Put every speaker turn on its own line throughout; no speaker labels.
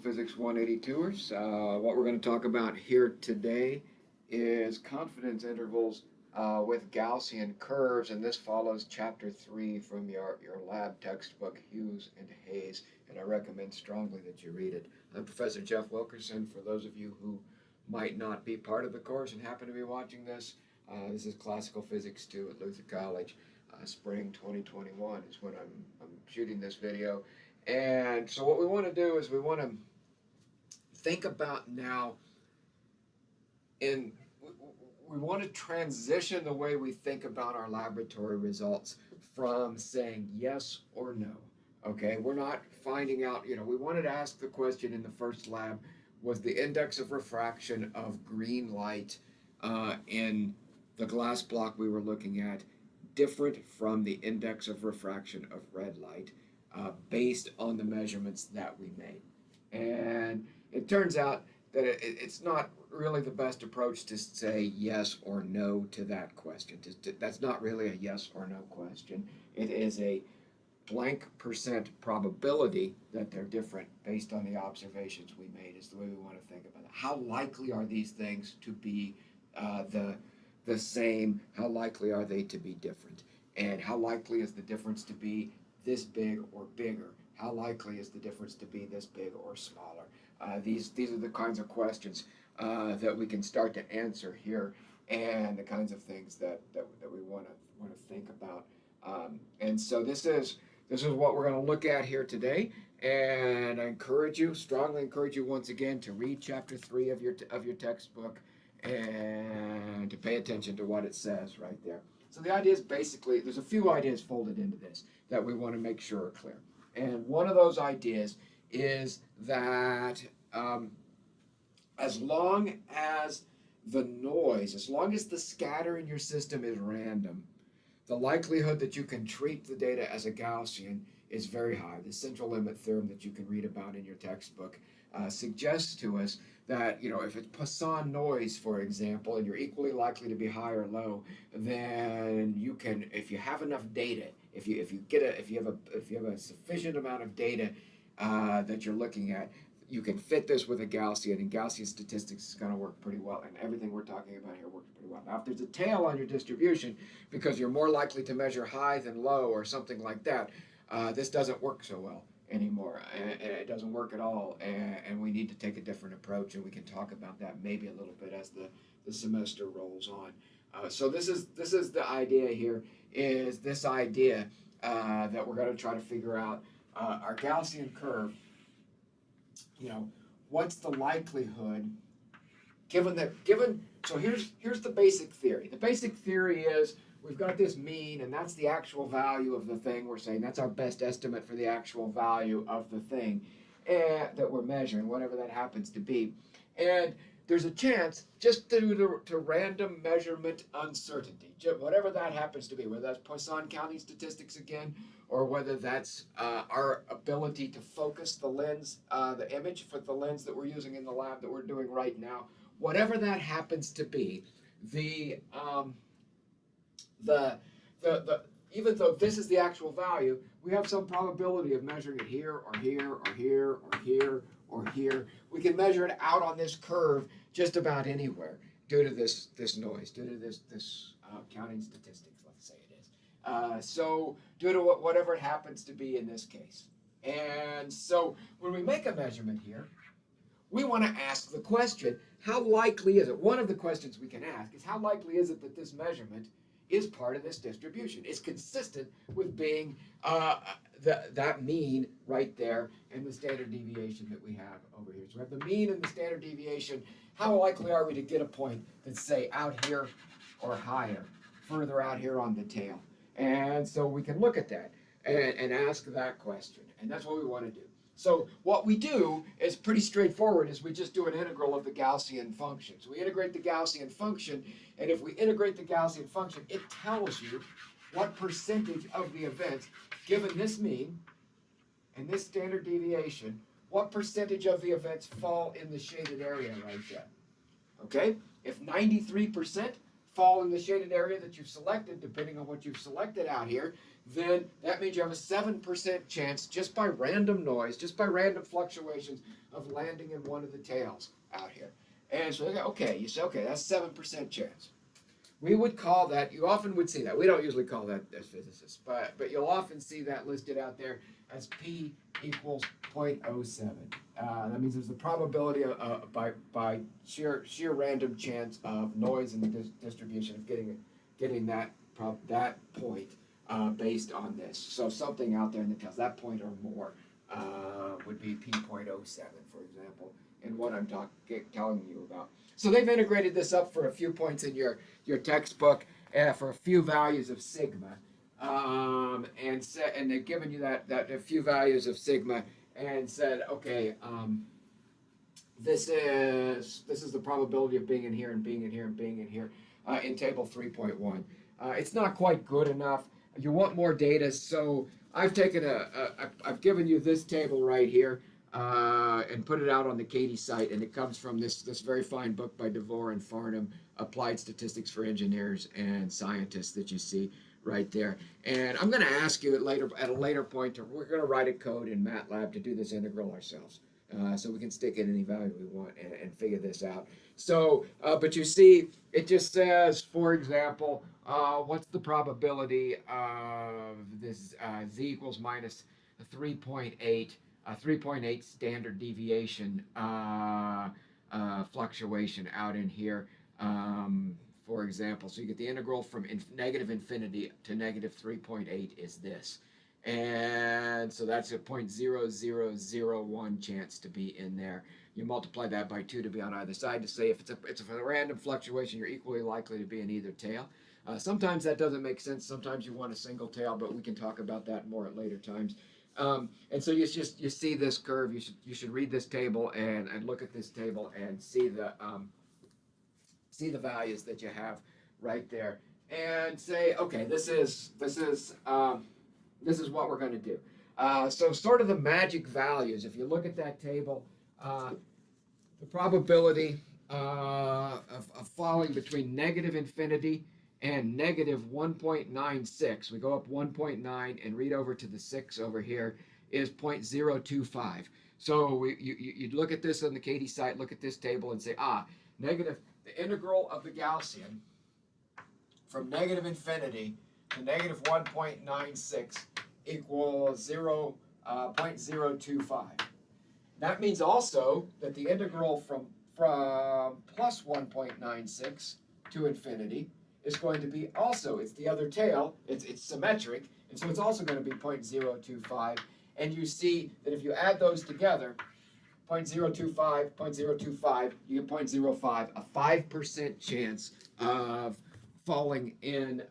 Physics 182ers. What we're going to talk about here today is confidence intervals with Gaussian curves, and this follows Chapter 3 from your lab textbook, Hughes and Hayes, and I recommend strongly that you read it. I'm Professor Jeff Wilkerson. For those of you who might not be part of the course and happen to be watching this, this is Classical Physics 2 at Luther College. Spring 2021 is when I'm shooting this video. And so what we want to do is we want to think about now, we want to transition the way we think about our laboratory results from saying yes or no. Okay, we're not finding out, we wanted to ask the question in the first lab, was the index of refraction of green light in the glass block we were looking at different from the index of refraction of red light based on the measurements that we made? And it turns out that it's not really the best approach to say yes or no to that question. That's not really a yes or no question. It is a blank percent probability that they're different based on the observations we made is the way we want to think about it. How likely are these things to be the same? How likely are they to be different? And how likely is the difference to be this big or bigger? How likely is the difference to be this big or smaller? These are the kinds of questions that we can start to answer here, and the kinds of things that we want to think about. And so this is what we're going to look at here today. And I strongly encourage you once again to read Chapter 3 of your textbook and to pay attention to what it says right there. So the idea is basically, there's a few ideas folded into this that we want to make sure are clear. And one of those ideas is that as long as the scatter in your system is random, the likelihood that you can treat the data as a Gaussian is very high. The central limit theorem that you can read about in your textbook suggests to us that, if it's Poisson noise, for example, and you're equally likely to be high or low, then you can, if you have enough data, if you have a sufficient amount of data that you're looking at, you can fit this with a Gaussian, and Gaussian statistics is going to work pretty well, and everything we're talking about here works pretty well. Now, if there's a tail on your distribution, because you're more likely to measure high than low or something like that, this doesn't work so well anymore, and it doesn't work at all, and we need to take a different approach, and we can talk about that maybe a little bit as the semester rolls on. So this is the idea here, is this idea that we're going to try to figure out our Gaussian curve. What's the likelihood so here's the basic theory. The basic theory is we've got this mean, and that's the actual value of the thing we're saying. That's our best estimate for the actual value of the thing that we're measuring, whatever that happens to be. And there's a chance, just due to random measurement uncertainty, whatever that happens to be, whether that's Poisson counting statistics again, or whether that's our ability to focus the lens, the image for the lens that we're using in the lab that we're doing right now, whatever that happens to be, even though this is the actual value, we have some probability of measuring it here or here or here or here or here. We can measure it out on this curve just about anywhere due to this noise, due to this counting statistics, let's say it is. So due to whatever it happens to be in this case. And so when we make a measurement here, we want to ask the question, how likely is it? One of the questions we can ask is, how likely is it that this measurement is part of this distribution? It's consistent with being that mean right there and the standard deviation that we have over here. So we have the mean and the standard deviation. How likely are we to get a point that's, say, out here or higher, further out here on the tail? And so we can look at that and ask that question. And that's what we want to do. So what we do is pretty straightforward, is we just do an integral of the Gaussian function. So we integrate the Gaussian function, and if we integrate the Gaussian function, it tells you what percentage of the events, given this mean and this standard deviation, what percentage of the events fall in the shaded area right there. Okay? If 93% fall in the shaded area that you've selected, depending on what you've selected out here, then that means you have a 7% chance just by random noise, just by random fluctuations of landing in one of the tails out here. And so, okay, you say, okay, that's 7% chance. We would call that, you often would see that. We don't usually call that as physicists, but you'll often see that listed out there as P equals 0.07. That means there's the probability by sheer random chance of noise in the distribution of getting that point based on this. So something out there in the tails, that point or more would be P.07, for example, in what I'm telling you about. So they've integrated this up for a few points in your textbook for a few values of sigma, and they've given you that a few values of sigma and said, okay, this is the probability of being in here and being in here and being in here in table 3.1. It's not quite good enough. You want more data, so I've taken I've given you this table right here. And put it out on the Katie site, and it comes from this very fine book by DeVore and Farnham, Applied Statistics for Engineers and Scientists, that you see right there. And I'm going to ask you at a later point, we're going to write a code in MATLAB to do this integral ourselves, so we can stick in any value we want and figure this out. So, but you see, it just says, for example, what's the probability of this z equals minus 3.8 3.8 standard deviation fluctuation out in here, for example. So you get the integral from negative infinity to negative 3.8 is this. And so that's a 0.0001 chance to be in there. You multiply that by 2 to be on either side to say if it's a random fluctuation, you're equally likely to be in either tail. Sometimes that doesn't make sense. Sometimes you want a single tail, but we can talk about that more at later times. And so you see this curve. You should read this table and look at this table and see the values that you have right there, and say, okay, this is what we're going to do. So sort of the magic values. If you look at that table, the probability of falling between negative infinity and negative 1.96, we go up 1.9 and read over to the 6 over here, is 0.025. So you'd look at this on the Katie site, look at this table and say, the integral of the Gaussian from negative infinity to negative 1.96 equals 0.025. That means also that the integral from plus 1.96 to infinity is going to be also, it's the other tail, it's symmetric, and so it's also going to be 0.025. And you see that if you add those together, 0.025, 0.025, you get 0.05, a 5% chance of falling in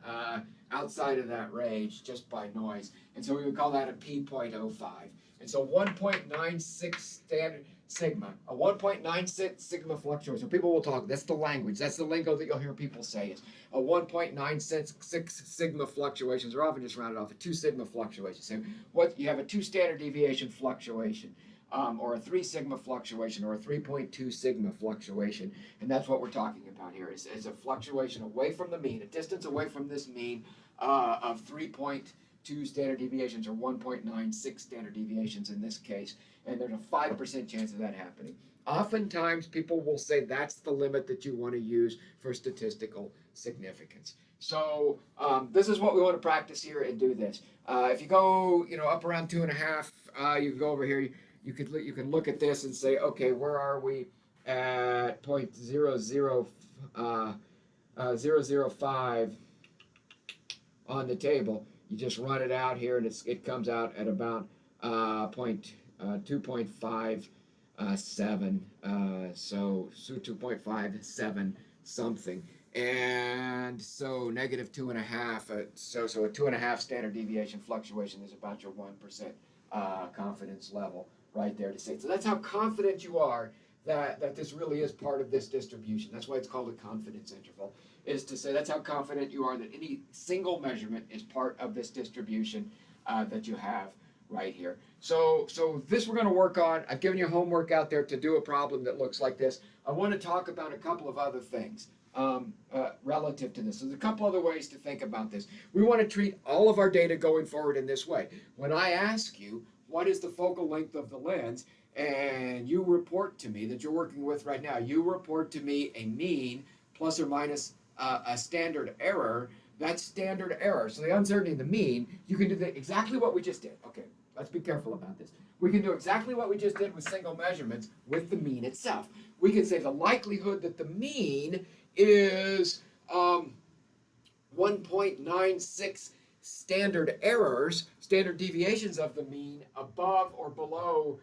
outside of that range just by noise. And so we would call that a P.05. And so 1.96 standard sigma, a 1.96 sigma fluctuation. So people will talk, that's the language, that's the lingo that you'll hear people say is a 1.96 sigma fluctuations are often just rounded off to 2 sigma fluctuations. So what you have a 2 standard deviation fluctuation, or a 3 sigma fluctuation, or a 3.2 sigma fluctuation, and that's what we're talking about here. Is a fluctuation away from the mean, a distance away from this mean of 3.2 standard deviations, or 1.96 standard deviations in this case, and there's a 5% chance of that happening. Oftentimes, people will say that's the limit that you want to use for statistical significance. So this is what we want to practice here and do this. If you go, up around 2.5, you can go over here. You can look at this and say, okay, where are we at 0.005 on the table? You just run it out here, and it comes out at about 2.57. So 2.57 something. And so negative 2.5. So a 2.5 standard deviation fluctuation is about your 1% confidence level right there to say. So that's how confident you are that this really is part of this distribution. That's why it's called a confidence interval, is to say that's how confident you are that any single measurement is part of this distribution that you have right here. So this we're going to work on. I've given you homework out there to do a problem that looks like this. I want to talk about a couple of other things relative to this. So there's a couple other ways to think about this. We want to treat all of our data going forward in this way. When I ask you, what is the focal length of the lens, and you report to me that you're working with right now, you report to me a mean plus or minus a standard error. That's standard error. So the uncertainty in the mean, you can do exactly what we just did. Okay, let's be careful about this. We can do exactly what we just did with single measurements with the mean itself. We can say the likelihood that the mean is 1.96 standard errors, standard deviations of the mean above or below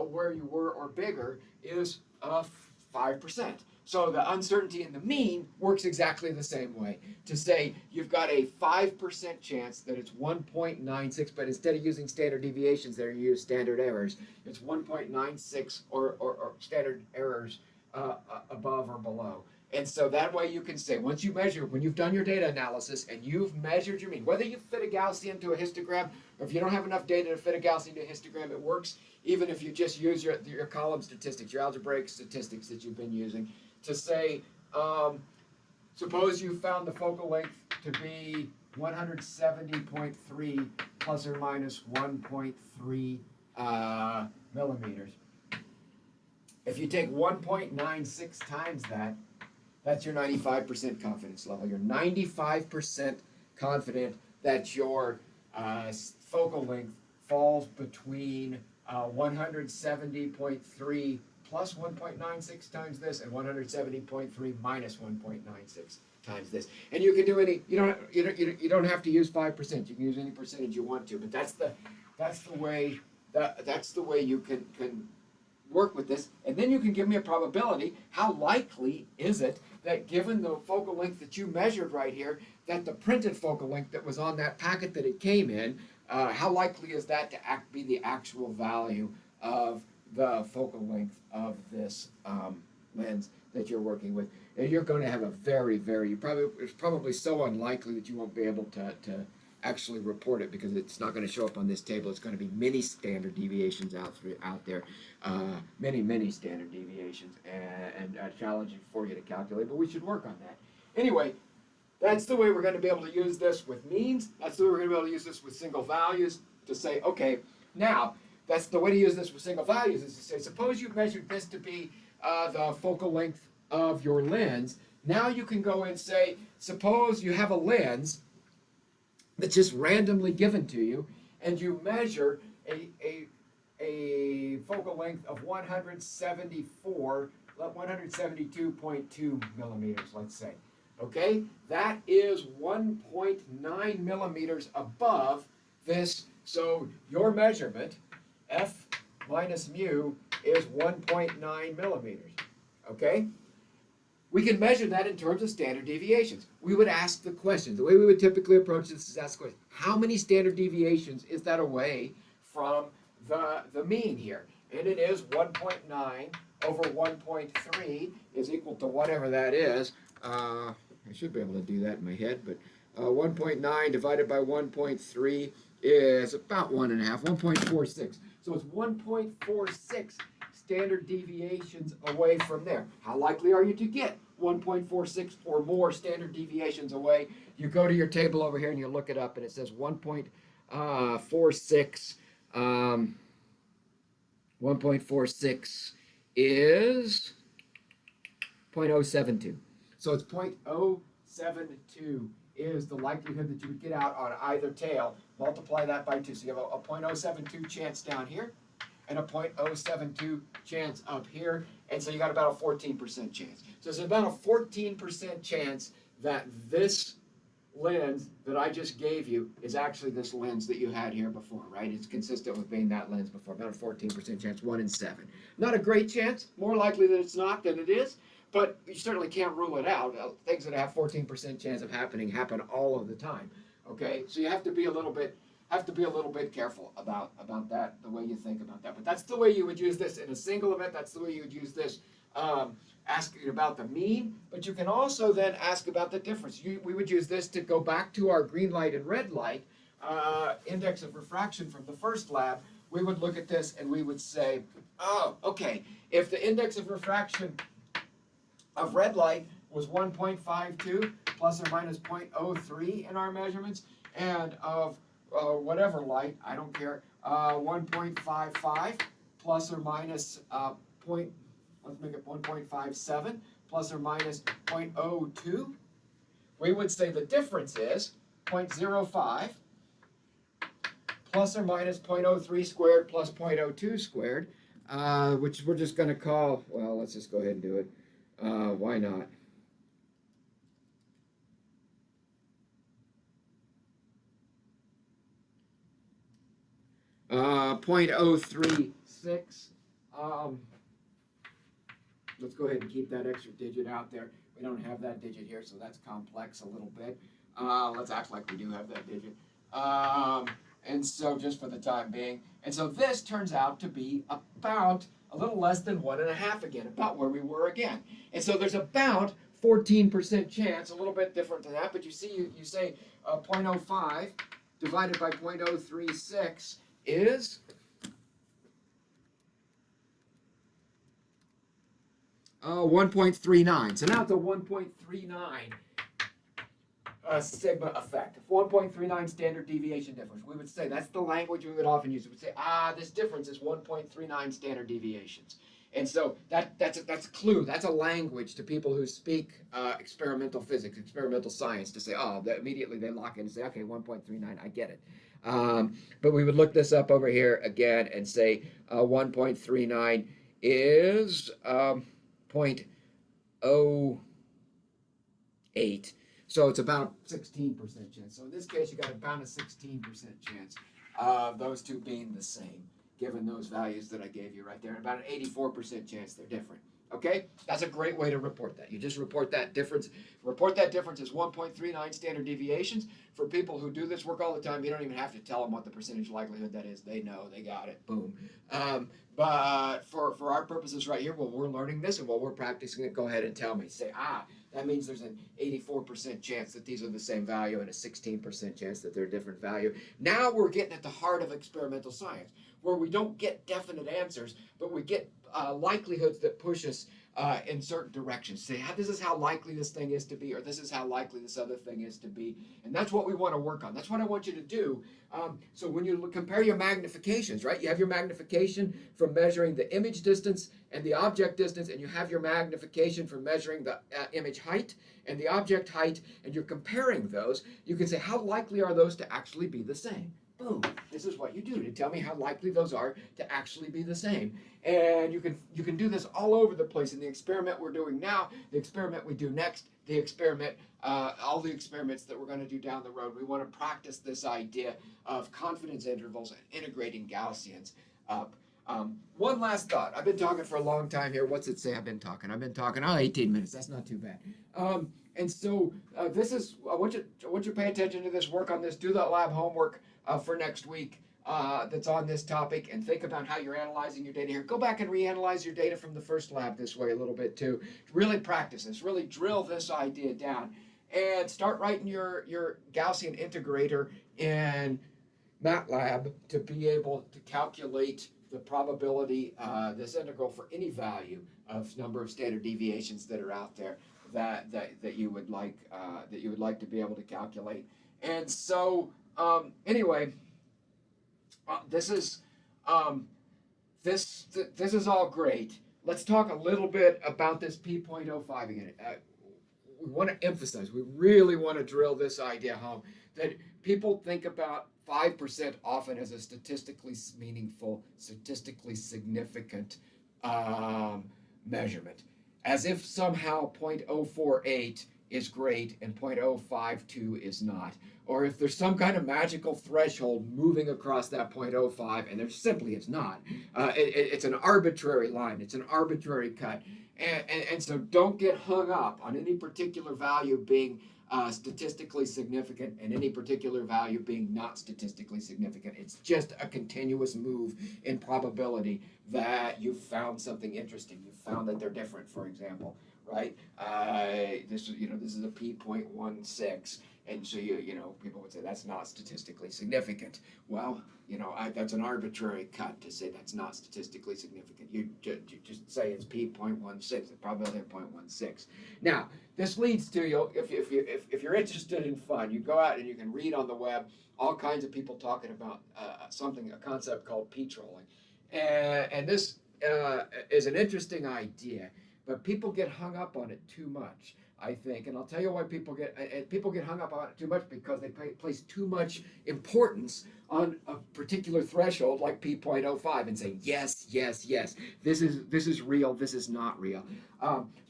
where you were or bigger is 5%. So the uncertainty in the mean works exactly the same way. To say you've got a 5% chance that it's 1.96, but instead of using standard deviations, they use standard errors. It's 1.96 or standard errors above or below. And so that way you can say, once you measure, when you've done your data analysis and you've measured your mean, whether you fit a Gaussian to a histogram, or if you don't have enough data to fit a Gaussian to a histogram, it works even if you just use your column statistics, your algebraic statistics that you've been using, to say, suppose you found the focal length to be 170.3 plus or minus 1.3 millimeters. If you take 1.96 times that, that's your 95% confidence level. You're 95% confident that your focal length falls between 170.3 plus 1.96 times this and 170.3 minus 1.96 times this. And you can do any. You don't have to use 5%. You can use any percentage you want to. But that's the way you can work with this. And then you can give me a probability. How likely is it that, given the focal length that you measured right here, that the printed focal length that was on that packet that it came in, how likely is that to be the actual value of the focal length of this lens that you're working with? And you're going to have a it's probably so unlikely that you won't be able to actually report it, because it's not going to show up on this table. It's going to be many standard deviations out there, many standard deviations, and challenging for you to calculate, but we should work on that. Anyway, that's the way we're going to be able to use this with means. That's the way we're going to be able to use this with single values, to say, okay, now, that's the way to use this with single values, is to say, suppose you measured this to be the focal length of your lens. Now you can go and say, suppose you have a lens that's just randomly given to you, and you measure a focal length of 172.2 millimeters, let's say. Okay, that is 1.9 millimeters above this. So your measurement, F minus mu, is 1.9 millimeters. Okay? We can measure that in terms of standard deviations. We would ask the question. The way we would typically approach this is ask the question, how many standard deviations is that away from the mean here? And it is 1.9 over 1.3 is equal to whatever that is. I should be able to do that in my head, but 1.9 divided by 1.3 is about 1.46. So it's 1.46 standard deviations away from there. How likely are you to get 1.46 or more standard deviations away? You go to your table over here and you look it up, and it says 1.46. 1.46 is 0.072. So it's 0.072 is the likelihood that you would get out on either tail. Multiply that by 2. So you have a 0.072 chance down here and a 0.072 chance up here. And so you got about a 14% chance. So it's about a 14% chance that this lens that I just gave you is actually this lens that you had here before, right? It's consistent with being that lens before. About a 14% chance, 1 in 7. Not a great chance. More likely that it's not than it is. But you certainly can't rule it out. Things that have 14% chance of happening happen all of the time. Okay, so you have to be a little bit careful about that, the way you think about that. But that's the way you would use this in a single event. That's the way you would use this, asking about the mean. But you can also then ask about the difference. We would use this to go back to our green light and red light index of refraction from the first lab. We would look at this and we would say, oh, okay, if the index of refraction of red light was 1.52 plus or minus 0.03 in our measurements, and of whatever light, I don't care, 1.55 plus or minus let's make it 1.57 plus or minus 0.02. We would say the difference is 0.05 plus or minus 0.03 squared plus 0.02 squared, which we're just going to call, well, let's just go ahead and do it. Why not? Uh, 0.036. Let's go ahead and keep that extra digit out there. We don't have that digit here, so that's complex a little bit. Let's act like we do have that digit. And so just for the time being. And so this turns out to be about a little less than 1.5 again, about where we were again. And so there's about 14% chance, a little bit different than that, but you see, you say 0.05 divided by 0.036 is 1.39. So now it's a 1.39 sigma effect, 1.39 standard deviation difference. We would say that's the language we would often use. We would say, this difference is 1.39 standard deviations. And so that's a clue. That's a language to people who speak experimental physics, experimental science, to say, that immediately they lock in and say, okay, 1.39, I get it. But we would look this up over here again and say 1.39 is 0.08. So it's about 16% chance. So in this case, you got about a 16% chance of those two being the same, given those values that I gave you right there. And about an 84% chance they're different. Okay? That's a great way to report that. You just report that difference. Report that difference as 1.39 standard deviations. For people who do this work all the time, you don't even have to tell them what the percentage likelihood that is. They know. They got it. Boom. But for our purposes right here, while we're learning this and while we're practicing it, go ahead and tell me. Say, that means there's an 84% chance that these are the same value and a 16% chance that they're a different value. Now we're getting at the heart of experimental science, where we don't get definite answers, but we get likelihoods that push us in certain directions. Say, this is how likely this thing is to be, or this is how likely this other thing is to be. And that's what we want to work on. That's what I want you to do. So when you compare your magnifications, right? You have your magnification for measuring the image distance and the object distance, and you have your magnification for measuring the image height and the object height, and you're comparing those. You can say, how likely are those to actually be the same? Boom. This is what you do to tell me how likely those are to actually be the same. And you can do this all over the place in the experiment we're doing now, the experiment we do next, the experiment, all the experiments that we're going to do down the road. We want to practice this idea of confidence intervals and integrating Gaussians up. One last thought. I've been talking for a long time here. What's it say I've been talking? I've been talking 18 minutes. That's not too bad. And so this is, I want you to pay attention to this, work on this, do that lab homework for next week that's on this topic, and think about how you're analyzing your data here. Go back and reanalyze your data from the first lab this way a little bit too. Really practice this, really drill this idea down, and start writing your Gaussian integrator in MATLAB to be able to calculate the probability, this integral for any value of number of standard deviations that are out there that you would like to be able to calculate. And so anyway, this is all great. Let's talk a little bit about this p.05 again. We want to emphasize, we really want to drill this idea home, that people think about 5% often as a statistically meaningful, statistically significant measurement, as if somehow 0.048 is great and 0.052 is not, or if there's some kind of magical threshold moving across that 0.05, and there simply is not. It's an arbitrary line, it's an arbitrary cut, and so don't get hung up on any particular value being statistically significant and any particular value being not statistically significant. It's just a continuous move in probability that you found something interesting. You found that they're different, for example, right? This is a p.16, And so people would say that's not statistically significant. Well, that's an arbitrary cut to say that's not statistically significant. You just say it's p.16, the probability of 0.16. Now, this leads to if you're interested in fun, you go out and you can read on the web all kinds of people talking about a concept called p-trolling, and this is an interesting idea, but people get hung up on it too much, I think, and I'll tell you why people get hung up on it too much, because they place too much importance on a particular threshold like p.05 and say yes, yes, yes, this is real, this is not real.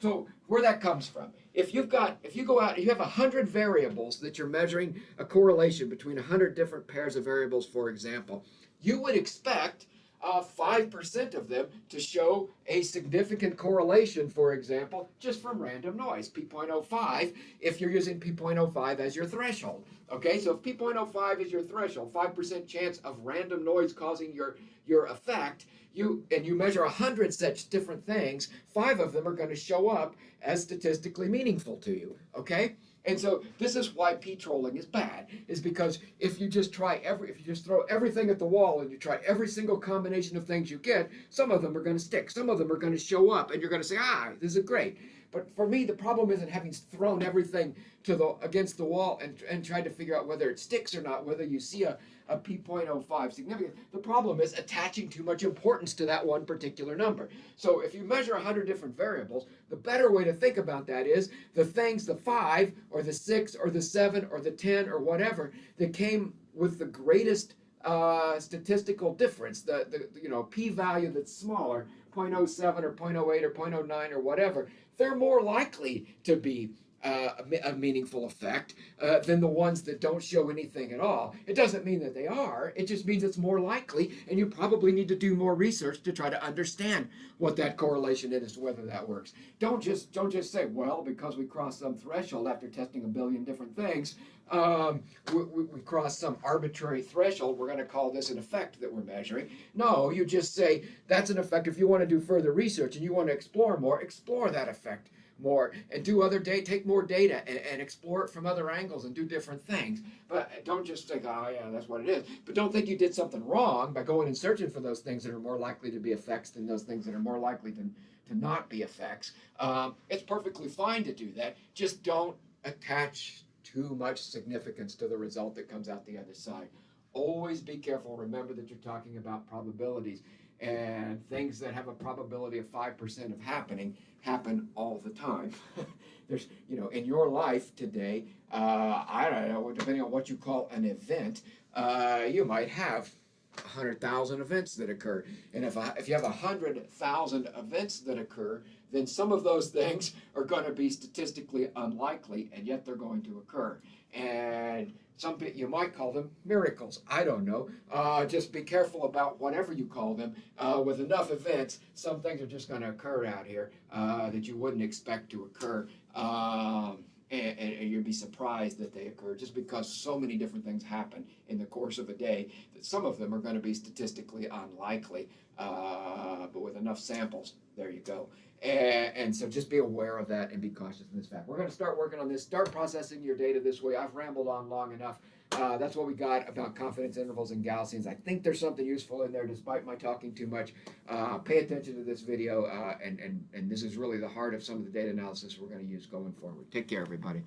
So where that comes from, if you go out and you have 100 variables that you're measuring a correlation between 100 different pairs of variables, for example, you would expect 5% of them to show a significant correlation, for example, just from random noise, p.05, if you're using p.05 as your threshold. Okay, so if p.05 is your threshold, 5% chance of random noise causing your effect, you measure 100 such different things, 5 of them are going to show up as statistically meaningful to you. Okay? And so this is why p-trolling is bad, is because if you just throw everything at the wall and you try every single combination of things you get, some of them are going to stick, some of them are going to show up, and you're going to say, this is great. But for me, the problem isn't having thrown everything against the wall and tried to figure out whether it sticks or not, whether you see a p.05 significant. The problem is attaching too much importance to that one particular number. So if you measure 100 different variables, the better way to think about that is the 5 or the 6 or the 7 or the 10 or whatever that came with the greatest statistical difference, the p-value that's smaller, 0.07 or 0.08 or 0.09 or whatever, they're more likely to be a meaningful effect than the ones that don't show anything at all. It doesn't mean that they are. It just means it's more likely, and you probably need to do more research to try to understand what that correlation is as to whether that works. Don't just say, well, because we crossed some threshold after testing a billion different things, we crossed some arbitrary threshold, we're going to call this an effect that we're measuring. No, you just say that's an effect. If you want to do further research and you want to explore more, explore that effect more and take more data and explore it from other angles and do different things. But don't just think, that's what it is. But don't think you did something wrong by going and searching for those things that are more likely to be effects than those things that are more likely to not be effects. It's perfectly fine to do that. Just don't attach too much significance to the result that comes out the other side. Always be careful. Remember that you're talking about probabilities, and things that have a probability of 5% of happening happen all the time. There's, in your life today, I don't know, depending on what you call an event, you might have 100,000 events that occur. And if you have 100,000 events that occur, then some of those things are going to be statistically unlikely, and yet they're going to occur. And you might call them miracles. I don't know. Just be careful about whatever you call them. With enough events, some things are just going to occur out here that you wouldn't expect to occur. And you'd be surprised that they occur, just because so many different things happen in the course of a day that some of them are going to be statistically unlikely. But with enough samples, there you go. And so just be aware of that and be cautious in this fact. We're going to start working on this. Start processing your data this way. I've rambled on long enough. That's what we got about confidence intervals and Gaussians. I think there's something useful in there despite my talking too much. Pay attention to this video, and this is really the heart of some of the data analysis we're going to use going forward. Take care, everybody.